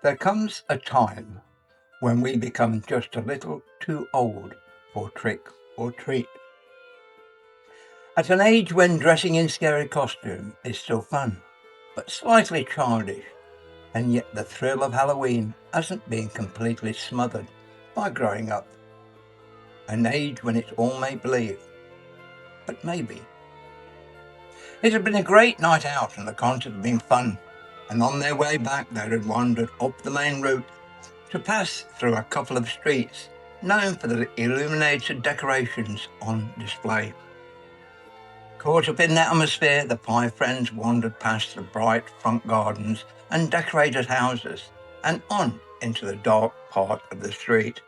There comes a time when we become just a little too old for trick or treat. At an age when dressing in scary costume is still fun, but slightly childish, and yet the thrill of Halloween hasn't been completely smothered by growing up. An age when it's all make-believe, but maybe. It had been a great night out and the concert had been fun, and on their way back they had wandered up the main route to pass through a couple of streets known for the illuminated decorations on display. Caught up in the atmosphere, the five friends wandered past the bright front gardens and decorated houses and on into the dark part of the street,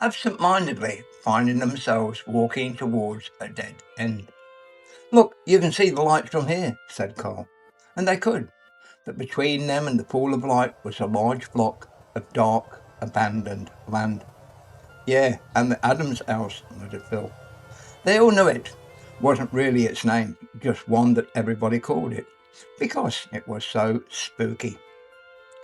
absent-mindedly finding themselves walking towards a dead end. "Look, you can see the lights from here," said Carl. And they could, but between them and the pool of light was a large block of dark, abandoned land. "Yeah, and the Adams house," muttered Phil. They all knew it. Wasn't really its name, just one that everybody called it, because it was so spooky.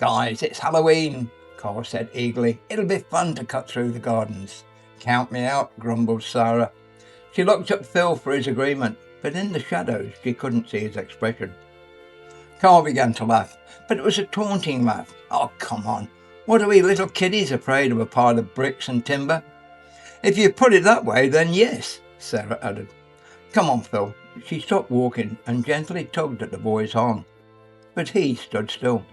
"Guys, it's Halloween," Carl said eagerly. "It'll be fun to cut through the gardens." "Count me out," grumbled Sarah. She looked at Phil for his agreement, but in the shadows she couldn't see his expression. Carl began to laugh, but it was a taunting laugh. "Oh, come on. What are we little kiddies afraid of a pile of bricks and timber?" "If you put it that way, then yes," Sarah added. "Come on, Phil." She stopped walking and gently tugged at the boy's arm, but he stood still.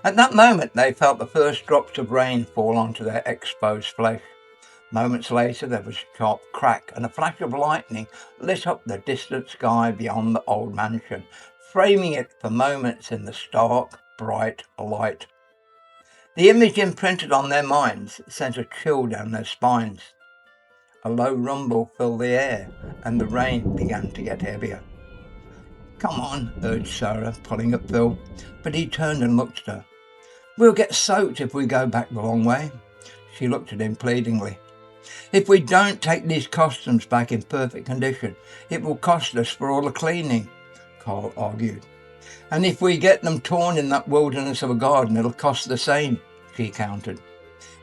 At that moment they felt the first drops of rain fall onto their exposed flesh. Moments later there was a sharp crack and a flash of lightning lit up the distant sky beyond the old mansion, framing it for moments in the stark, bright light. The image imprinted on their minds sent a chill down their spines. A low rumble filled the air, and the rain began to get heavier. "Come on," urged Sarah, pulling at Phil, but he turned and looked at her. "We'll get soaked if we go back the long way." She looked at him pleadingly. "If we don't take these costumes back in perfect condition, it will cost us for all the cleaning," Carl argued. "And if we get them torn in that wilderness of a garden, it'll cost the same," she countered.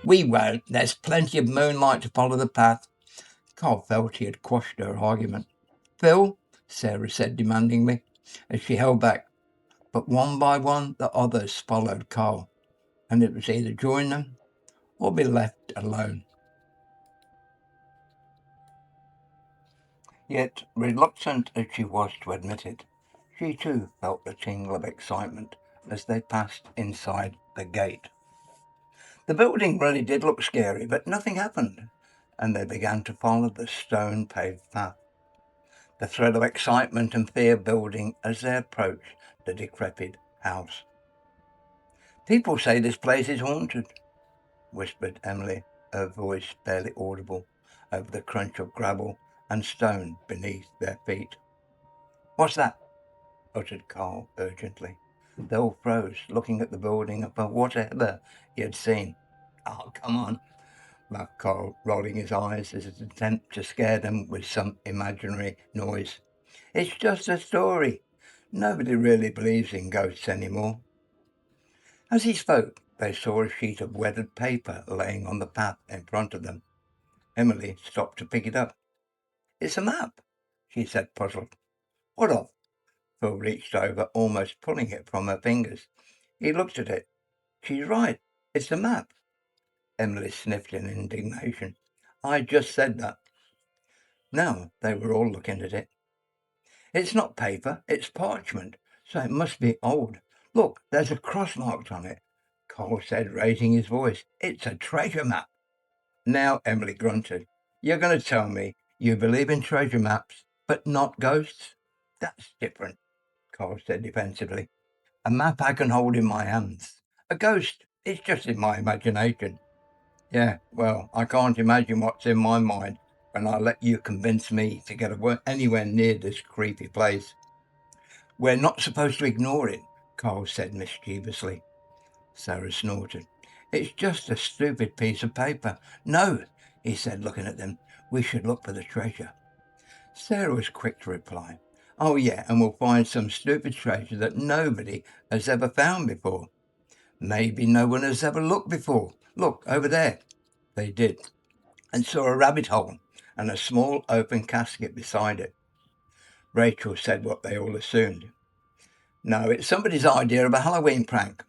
"We won't. There's plenty of moonlight to follow the path." Carl felt he had quashed her argument. "Phil," Sarah said demandingly, as she held back. But one by one the others followed Carl, and it was either join them or be left alone. Yet, reluctant as she was to admit it, she too felt the tingle of excitement as they passed inside the gate. The building really did look scary, but nothing happened, and they began to follow the stone-paved path, the thrill of excitement and fear building as they approached the decrepit house. "People say this place is haunted," whispered Emily, her voice barely audible over the crunch of gravel and stone beneath their feet. "What's that?" uttered Carl urgently. They all froze, looking at the building for whatever he had seen. "Oh, come on," laughed Carl, rolling his eyes as an attempt to scare them with some imaginary noise. "It's just a story. Nobody really believes in ghosts anymore." As he spoke, they saw a sheet of weathered paper laying on the path in front of them. Emily stopped to pick it up. "It's a map," she said, puzzled. "What of?" Phil reached over, almost pulling it from her fingers. He looked at it. "She's right. It's a map." Emily sniffed in indignation. "I just said that." Now they were all looking at it. "It's not paper, it's parchment, so it must be old. Look, there's a cross marked on it," Cole said, raising his voice. "It's a treasure map." "Now," Emily grunted, "you're going to tell me you believe in treasure maps, but not ghosts?" "That's different," Cole said defensively. "A map I can hold in my hands. A ghost, it's just in my imagination." "Yeah, well, I can't imagine what's in my mind when I let you convince me to get anywhere near this creepy place." "We're not supposed to ignore it," Carl said mischievously. Sarah snorted. "It's just a stupid piece of paper." "No," he said, looking at them. "We should look for the treasure." Sarah was quick to reply. "Oh, yeah, and we'll find some stupid treasure that nobody has ever found before." Maybe no one has ever looked before. Look, over there. They did, and saw a rabbit hole and a small open casket beside it. Rachel said what they all assumed. No, it's somebody's idea of a Halloween prank.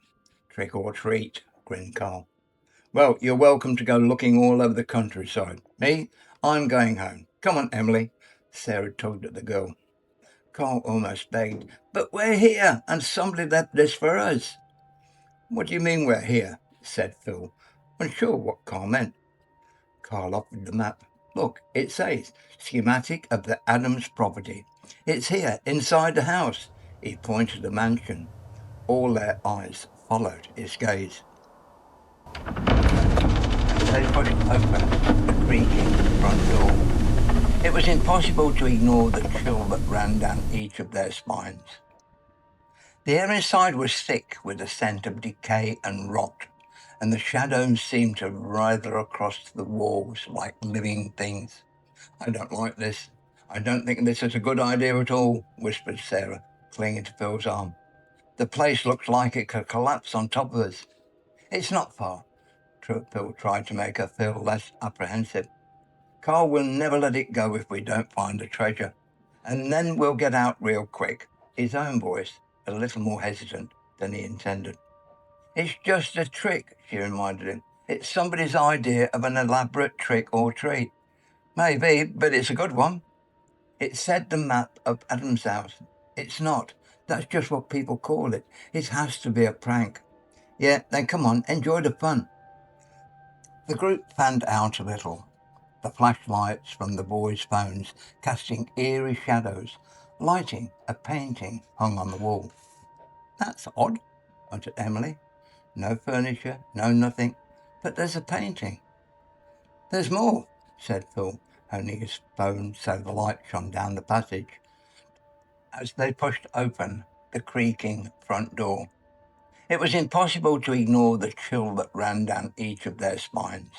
Trick or treat, grinned Carl. Well, you're welcome to go looking all over the countryside. Me, I'm going home. Come on, Emily. Sarah tugged at the girl. Carl almost begged, but we're here, and somebody left this for us. What do you mean we're here? Said Phil, unsure what Carl meant. Carl offered the map. Look, it says, schematic of the Adams property. It's here, inside the house. He pointed to the mansion. All their eyes followed his gaze. They pushed open the creaking front door. It was impossible to ignore the chill that ran down each of their spines. The air inside was thick with the scent of decay and rot, and the shadows seemed to writhe across the walls like living things. I don't like this. I don't think this is a good idea at all, whispered Sarah, clinging to Phil's arm. The place looks like it could collapse on top of us. It's not far. Phil tried to make her feel less apprehensive. Carl will never let it go if we don't find the treasure. And then we'll get out real quick. His own voice, a little more hesitant than he intended. It's just a trick, she reminded him. It's somebody's idea of an elaborate trick or treat. Maybe, but it's a good one. It said the map of Adam's house. It's not. That's just what people call it. It has to be a prank. Yeah, then come on, enjoy the fun. The group fanned out a little, the flashlights from the boys' phones casting eerie shadows, lighting a painting hung on the wall. That's odd, muttered Emily. No furniture, no nothing, but there's a painting. There's more, said Phil, holding his phone so the light shone down the passage. As they pushed open the creaking front door, it was impossible to ignore the chill that ran down each of their spines.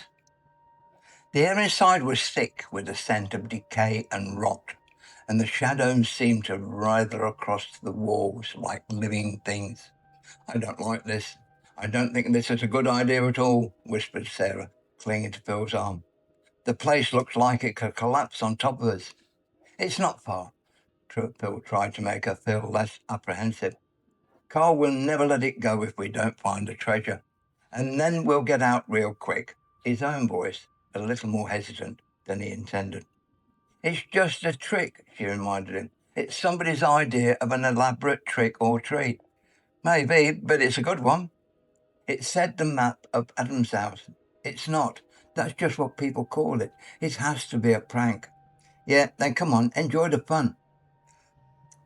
The air inside was thick with the scent of decay and rot, and the shadows seemed to writhe across the walls like living things. I don't like this. I don't think this is a good idea at all, whispered Sarah, clinging to Phil's arm. The place looks like it could collapse on top of us. It's not far. Phil tried to make her feel less apprehensive. Carl will never let it go if we don't find the treasure. And then we'll get out real quick. His own voice, a little more hesitant than he intended. It's just a trick, she reminded him. It's somebody's idea of an elaborate trick or treat. Maybe, but it's a good one. It said the map of Adam's house. It's not. That's just what people call it. It has to be a prank. Yeah, then come on, enjoy the fun.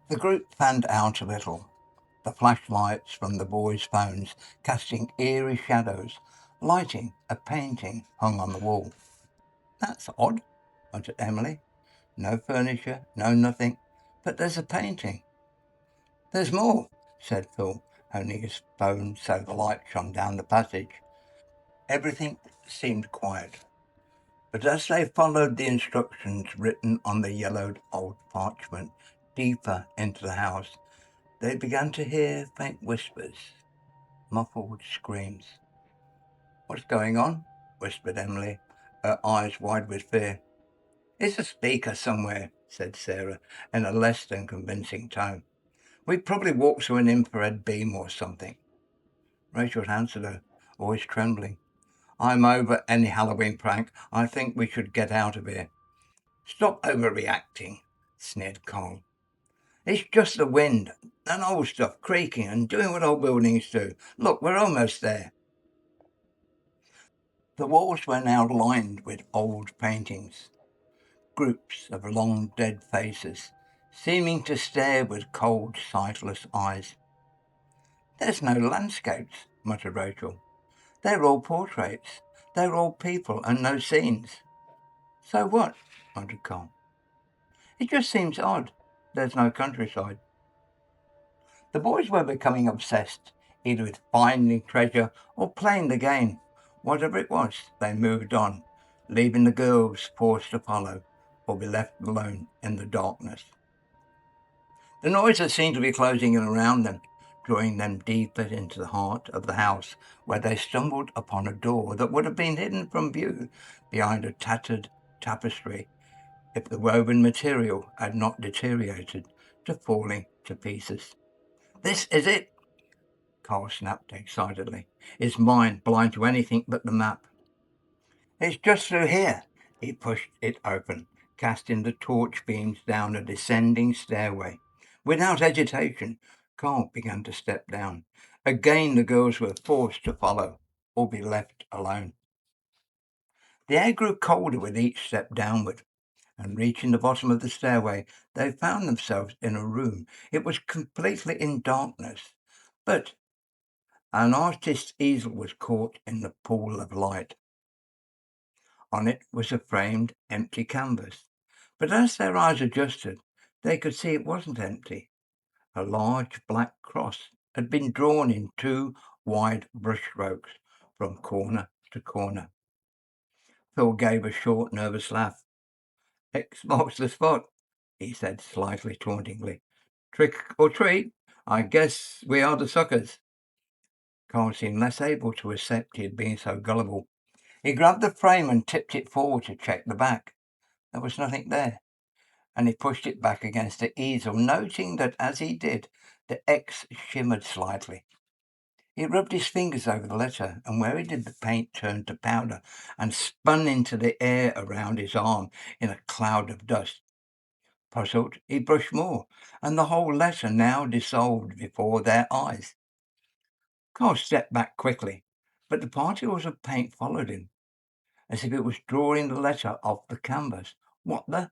The group fanned out a little, the flashlights from the boys' phones casting eerie shadows, lighting a painting hung on the wall. That's odd, muttered Emily. No furniture, no nothing, but there's a painting. There's more, said Phil, holding his phone so the light shone down the passage. Everything seemed quiet, but as they followed the instructions written on the yellowed old parchment deeper into the house, they began to hear faint whispers, muffled screams. What's going on? Whispered Emily, her eyes wide with fear. It's a speaker somewhere, said Sarah, in a less than convincing tone. We probably walked through an infrared beam or something. Rachel answered her, voice trembling. I'm over any Halloween prank. I think we should get out of here. Stop overreacting, sneered Carl. It's just the wind, and old stuff creaking and doing what old buildings do. Look, we're almost there. The walls were now lined with old paintings, groups of long dead faces, seeming to stare with cold, sightless eyes. There's no landscapes, muttered Rachel. They're all portraits. They're all people and no scenes. So what? Wondered Carl. It just seems odd. There's no countryside. The boys were becoming obsessed, either with finding treasure or playing the game. Whatever it was, they moved on, leaving the girls forced to follow or be left alone in the darkness. The noises seemed to be closing in around them, drawing them deeper into the heart of the house, where they stumbled upon a door that would have been hidden from view behind a tattered tapestry if the woven material had not deteriorated to falling to pieces. "This is it!" Carl snapped excitedly, his mind blind to anything but the map. "It's just through here." He pushed it open, casting the torch beams down a descending stairway. Without hesitation, Carl began to step down. Again the girls were forced to follow or be left alone. The air grew colder with each step downward, and reaching the bottom of the stairway, they found themselves in a room. It was completely in darkness, but an artist's easel was caught in the pool of light. On it was a framed, empty canvas, but as their eyes adjusted, they could see it wasn't empty. A large black cross had been drawn in two wide brushstrokes from corner to corner. Phil gave a short, nervous laugh. "X marks the spot," he said slightly tauntingly. "Trick or treat? I guess we are the suckers." Carl seemed less able to accept he had been so gullible. He grabbed the frame and tipped it forward to check the back. There was nothing there, and he pushed it back against the easel, noting that as he did, the X shimmered slightly. He rubbed his fingers over the letter, and where he did, the paint turned to powder and spun into the air around his arm in a cloud of dust. Puzzled, he brushed more, and the whole letter now dissolved before their eyes. Carl stepped back quickly, but the particles of paint followed him, as if it was drawing the letter off the canvas. "What the—"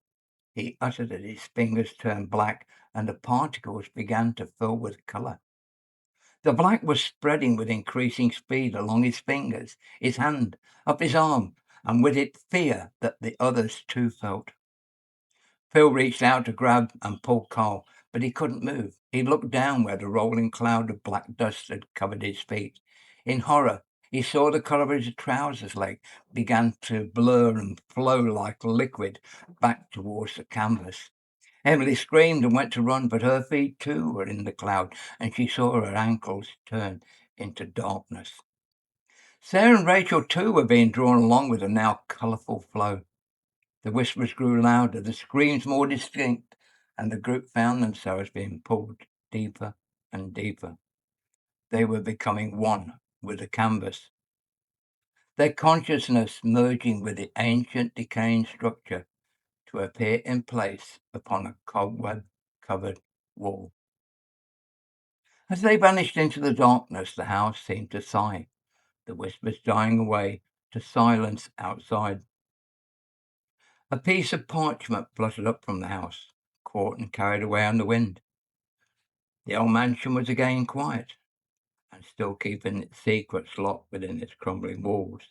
he uttered as his fingers turned black and the particles began to fill with colour. The black was spreading with increasing speed along his fingers, his hand, up his arm, and with it fear that the others too felt. Phil reached out to grab and pull Carl, but he couldn't move. He looked down where the rolling cloud of black dust had covered his feet. In horror, he saw the colour of his trousers leg began to blur and flow like liquid back towards the canvas. Emily screamed and went to run, but her feet too were in the cloud, and she saw her ankles turn into darkness. Sarah and Rachel too were being drawn along with the now colourful flow. The whispers grew louder, the screams more distinct, and the group found themselves being pulled deeper and deeper. They were becoming one with the canvas, their consciousness merging with the ancient decaying structure to appear in place upon a cobweb-covered wall. As they vanished into the darkness, the house seemed to sigh, the whispers dying away to silence outside. A piece of parchment fluttered up from the house, caught and carried away on the wind. The old mansion was again quiet, and still keeping its secrets locked within its crumbling walls.